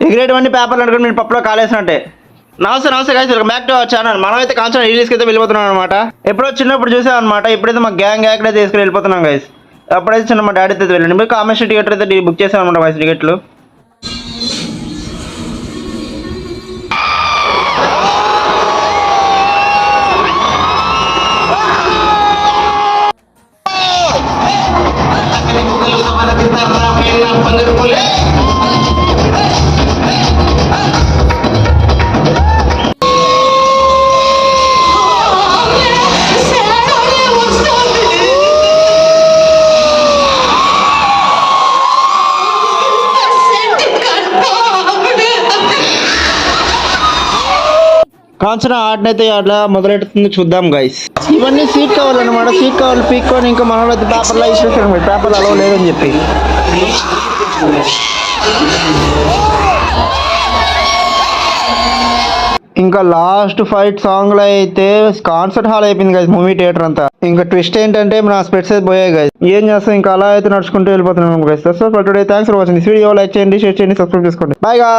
ఎగిరేటువంటి పేపర్లు అనుకుని మీరు పప్పులో కాలేసినట్టే. నమస్తే guys, welcome back to our channel. మనమైతే కాన్సర్ట్ రిలీజ్కి అయితే వెళ్ళిపోతున్నాం అనమాట. ఎప్పుడో చిన్నప్పుడు చూసాం అనమాట. ఇప్పుడైతే మా గ్యాంగ్ అయితే తీసుకుని వెళ్ళిపోతున్నాం గైస్. అప్పుడైతే చిన్న మా డాడీ అయితే వెళ్ళండి. మీరు కామర్స్ టికెట్ అయితే బుక్ చేసాం అనమాట గైస్. టికెట్లు కాంచన ఆటనైతే అట్లా మొదలెడుతుంది, చూద్దాం గైస్. ఇవన్నీ సీట్ కవర్లు అనమాట. సీట్ కవర్లు పీక్కొని ఇంకా మనలో అయితే పేపర్లో ఇచ్చేసాను. పేపర్లు అలవ లేదని చెప్పి ఇంకా లాస్ట్ ఫైట్ సాంగ్ లో అయితే కాన్సర్ట్ హాల్ అయిపోయింది గైస్. మూవీ థియేటర్ అంతా. ఇంకా ట్విస్ట్ ఏంటంటే నా స్పెట్స్ అయితే పోయాయి గైస్. ఏం చేస్తాం, ఇంకా అలా అయితే నడుచుకుంటూ వెళ్ళిపోతున్నాం guys. Thanks for today. Thanks for watching this video. Like చేయండి, షేర్ చేయండి, సబ్స్క్రైబ్ చేసుకోండి. బై గా.